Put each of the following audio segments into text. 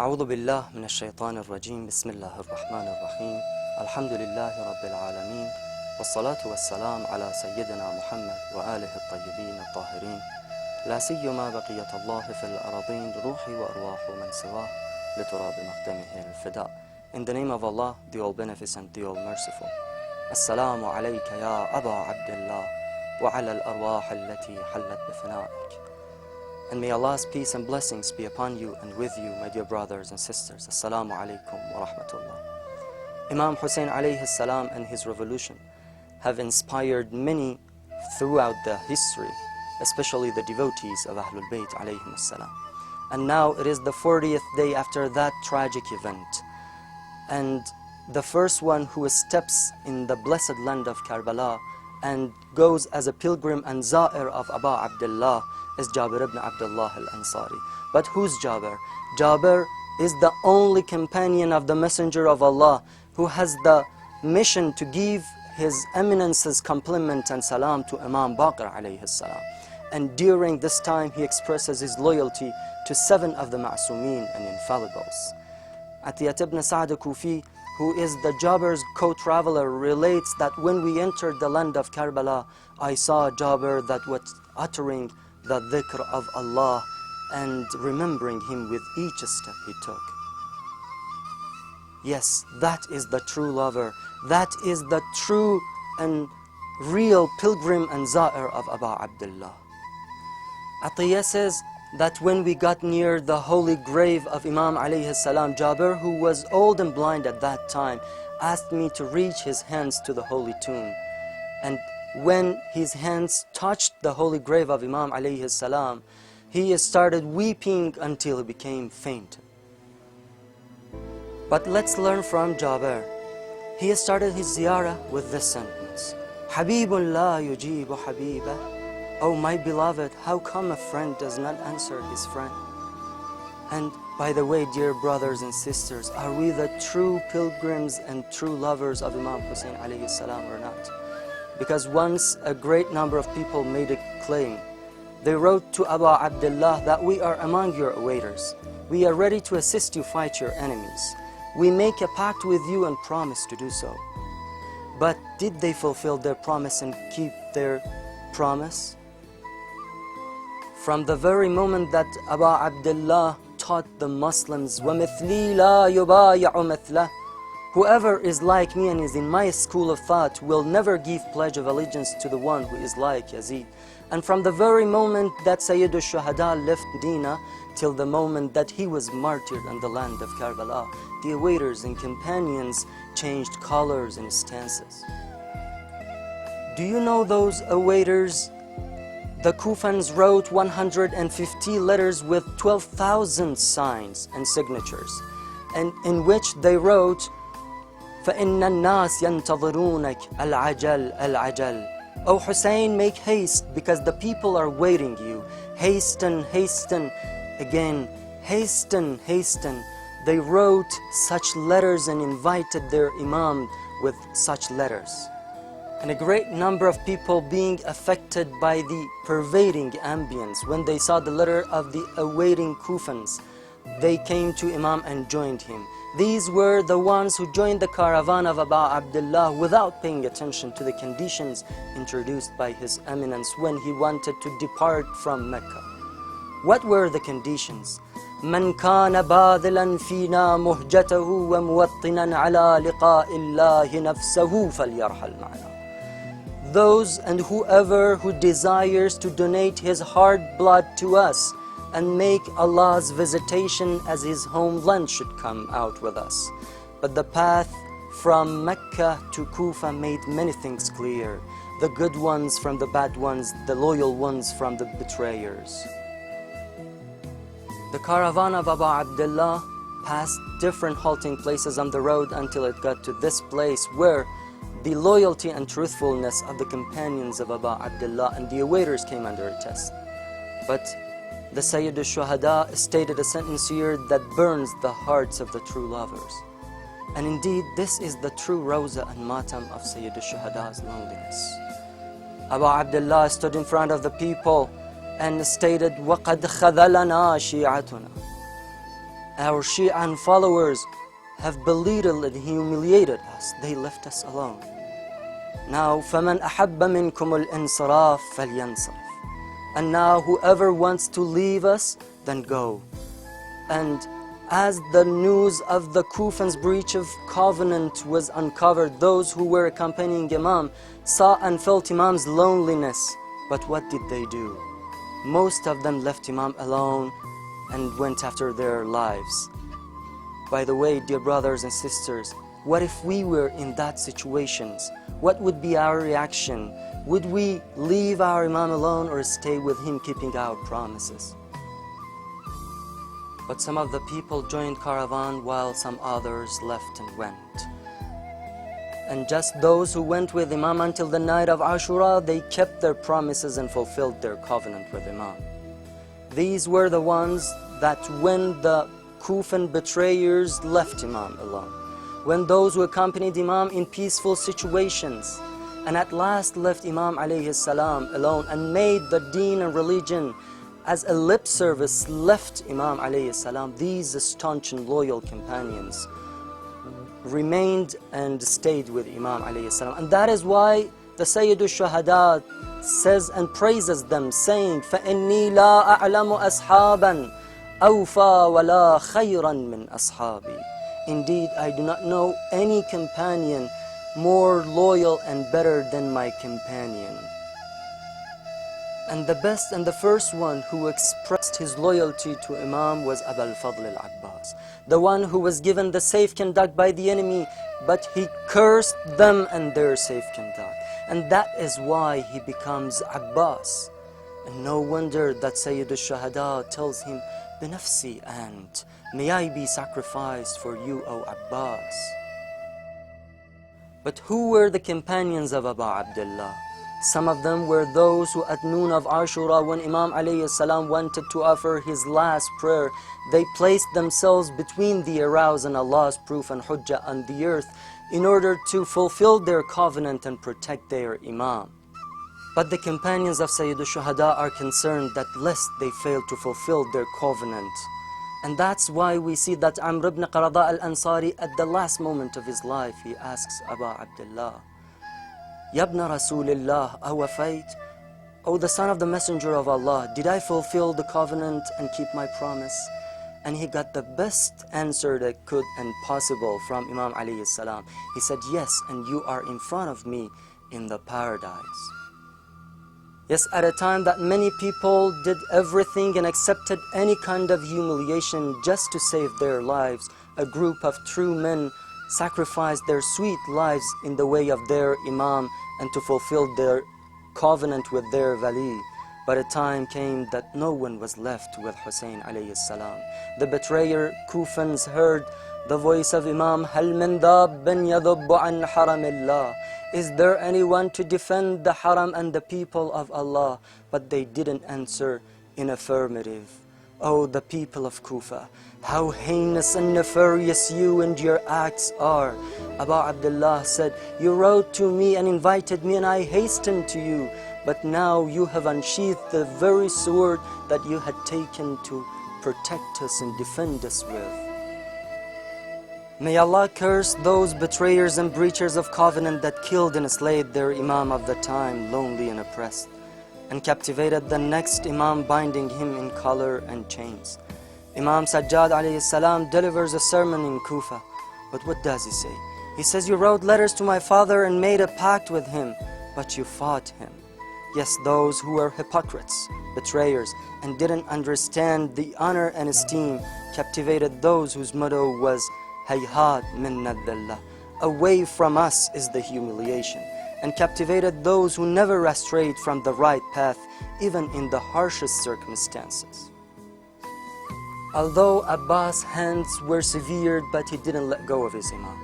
أعوذ بالله من الشيطان الرجيم بسم الله الرحمن الرحيم الحمد لله رب العالمين والصلاة والسلام على سيدنا محمد وآله الطيبين الطاهرين لا سيما بقية الله في الأراضين روحي وأرواح من سواه لتراب مقدمه الفداء. In the name of Allah, the All Beneficent, the All Merciful. Assalamu alayka ya Aba Abdullah wa ala al-arwah allati hallat bifna'ik. And may Allah's peace and blessings be upon you and with you, my dear brothers and sisters. Assalamu alaikum wa rahmatullah. Imam Hussain alayhi salam and his revolution have inspired many throughout the history, especially the devotees of Ahlul Bayt alayhim salam. And now it is the 40th day after that tragic event. And the first one who steps in the blessed land of Karbala and goes as a pilgrim and za'ir of Aba Abdullah is Jabir ibn Abdullah al-Ansari. But who's Jabir? Jabir is the only companion of the Messenger of Allah who has the mission to give his eminence's compliment and salam to Imam Baqir alayhi salam. And during this time he expresses his loyalty to 7 of the Ma'sumeen and Infallibles. Atiyat ibn Sa'd Kufi, who is the Jabir's co-traveler, relates that when we entered the land of Karbala, I saw Jabir that was uttering the dhikr of Allah and remembering Him with each step he took. Yes, that is the true lover. That is the true and real pilgrim and za'ir of Aba Abdullah. Atiyah says that when we got near the holy grave of Imam alayhi salam, Jabir, who was old and blind at that time, asked me to reach his hands to the holy tomb. And when his hands touched the holy grave of Imam alayhi salam, he started weeping until he became faint. But let's learn from Jabir. He started his ziyarah with this sentence: Habibun la yujibu habiba. Oh my beloved, how come a friend does not answer his friend? And by the way, dear brothers and sisters, are we the true pilgrims and true lovers of Imam Hussain alayhi salam or not? Because once a great number of people made a claim. They wrote to Aba Abdullah that we are among your awaiters. We are ready to assist you fight your enemies. We make a pact with you and promise to do so. But did they fulfill their promise and keep their promise? From the very moment that Aba Abdullah taught the Muslims, وَمِثْلِي لَا يُبَايَعُ مِثْلَهُ, whoever is like me and is in my school of thought will never give pledge of allegiance to the one who is like Yazid. And from the very moment that Sayyid al-Shuhada left Medina till the moment that he was martyred in the land of Karbala, the awaiters and companions changed colors and stances. Do you know those awaiters? The Kufans wrote 150 letters with 12,000 signs and signatures, and in which they wrote, فَإِنَّ النَّاسِ يَنْتَظِرُونَكَ الْعَجَلْ الْعَجَلْ. O Hussein, make haste, because the people are waiting you. Hasten, hasten. Again, hasten, hasten. They wrote such letters and invited their Imam with such letters. And a great number of people being affected by the pervading ambience, when they saw the letter of the awaiting Kufans, they came to Imam and joined him. These were the ones who joined the caravan of Aba Abdullah without paying attention to the conditions introduced by His Eminence when he wanted to depart from Mecca. What were the conditions? من كان باذلا فينا مهجته وموطنا على لقاء الله نفسه فليرحل معنا. Those and whoever who desires to donate his hard blood to us and make Allah's visitation as his homeland should come out with us. But the path from Mecca to Kufa made many things clear. The good ones from the bad ones, the loyal ones from the betrayers. The caravan of Aba Abdullah passed different halting places on the road until it got to this place where the loyalty and truthfulness of the companions of Aba Abdullah and the awaiters came under a test. But the Sayyid al-Shuhada stated a sentence here that burns the hearts of the true lovers. And indeed, this is the true Rawza and Matam of Sayyid al-Shuhada's loneliness. Aba Abdullah stood in front of the people and stated, وَقَدْ خَذَلَنَا شِيعَتُنَا. Our Shi'an followers have belittled and humiliated us. They left us alone. Now, فَمَنْ أَحَبَّ مِنْكُمُ الْإِنصِرَافَ فَلْيَنْصِرْفْ. And now whoever wants to leave us, then go. And as the news of the Kufan's breach of covenant was uncovered, those who were accompanying Imam saw and felt Imam's loneliness. But what did they do? Most of them left Imam alone and went after their lives. By the way, dear brothers and sisters, what if we were in that situations? What would be our reaction? Would we leave our Imam alone or stay with him keeping our promises? But some of the people joined caravan while some others left and went. And just those who went with Imam until the night of Ashura, they kept their promises and fulfilled their covenant with Imam. These were the ones that when the Kufan betrayers left Imam alone, when those who accompanied Imam in peaceful situations, and at last left Imam alayhi salam alone and made the deen and religion as a lip service, left Imam alayhi salam, these staunch and loyal companions remained and stayed with Imam alayhi salam. And that is why the Sayyid al-Shuhada says and praises them, saying, فَإِنِّي لَا أَعْلَمُ أَصْحَابًا أَوْفَى وَلَا خَيْرًا مِّنْ أَصْحَابِي. Indeed, I do not know any companion more loyal and better than my companion. And the best and the first one who expressed his loyalty to Imam was Abu al-Fadl al-Abbas, the one who was given the safe conduct by the enemy, but he cursed them and their safe conduct. And that is why he becomes Abbas. And no wonder that Sayyid al-Shuhada tells him, بِنَفْسِي أَنْتَ, may I be sacrificed for you, O Abbas. But who were the companions of Abu Abdullah? Some of them were those who at noon of Ashura, when Imam alayhi salam wanted to offer his last prayer, they placed themselves between the aroused and Allah's proof and Hujjat on the earth in order to fulfill their covenant and protect their Imam. But the companions of Sayyid al-Shuhada are concerned that lest they fail to fulfill their covenant. And that's why we see that Amr ibn Qarada al-Ansari, at the last moment of his life, he asks Abu Abdullah, Yabna Rasulillah, awafait? O the son of the messenger of Allah, did I fulfill the covenant and keep my promise? And he got the best answer that could and possible from Imam alayhi salam. He said, yes, and you are in front of me in the paradise. Yes, at a time that many people did everything and accepted any kind of humiliation just to save their lives, a group of true men sacrificed their sweet lives in the way of their Imam and to fulfill their covenant with their Wali. But a time came that no one was left with Hussain alayhi salam. The betrayer Kufans heard the voice of Imam, هَلْ مِنْ ذَابٍ يَذُبُّ عَنْ حَرَمِ اللَّهِ. Is there anyone to defend the haram and the people of Allah? But they didn't answer in affirmative. Oh, the people of Kufa, how heinous and nefarious you and your acts are. Abu Abdullah said, you wrote to me and invited me and I hastened to you. But now you have unsheathed the very sword that you had taken to protect us and defend us with. May Allah curse those betrayers and breachers of covenant that killed and enslaved their Imam of the time, lonely and oppressed, and captivated the next Imam, binding him in collar and chains. Imam Sajjad alayhi salam delivers a sermon in Kufa. But what does he say? He says, you wrote letters to my father and made a pact with him, but you fought him. Yes, those who were hypocrites, betrayers, and didn't understand the honor and esteem, captivated those whose motto was Hayhat minna dhillah, away from us is the humiliation, and captivated those who never strayed from the right path, even in the harshest circumstances. Although Abbas' hands were severed, but he didn't let go of his Imam.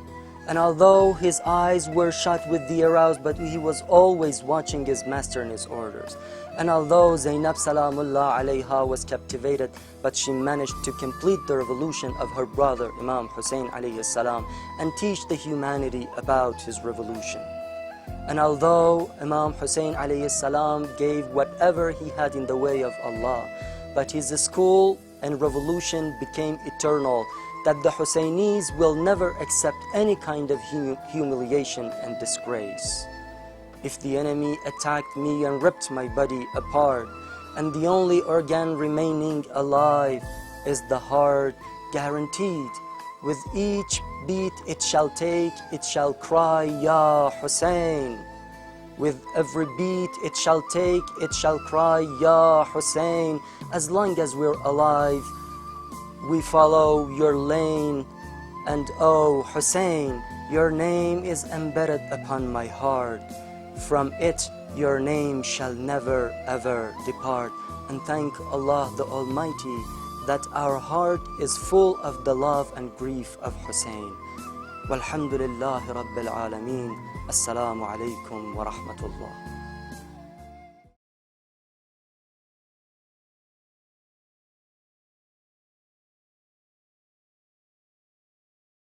And although his eyes were shut with the aroused, but he was always watching his master and his orders. And although Zainab Salamullah alayha was captivated, but she managed to complete the revolution of her brother Imam Hussain alayhi salam and teach the humanity about his revolution. And although Imam Hussain alayhi salam gave whatever he had in the way of Allah, but his school and revolution became eternal, that the Hussainis will never accept any kind of humiliation and disgrace. If the enemy attacked me and ripped my body apart, and the only organ remaining alive is the heart, guaranteed, with each beat it shall take, it shall cry, Ya Hussain. With every beat it shall take, it shall cry, Ya Hussain. As long as we're alive, we follow your lane. And oh Hussain, your name is embedded upon my heart. From it your name shall never ever depart. And thank Allah the Almighty that our heart is full of the love and grief of Hussain. Walhamdulillahi Rabbil Alameen. Assalamu alaikum wa rahmatullah.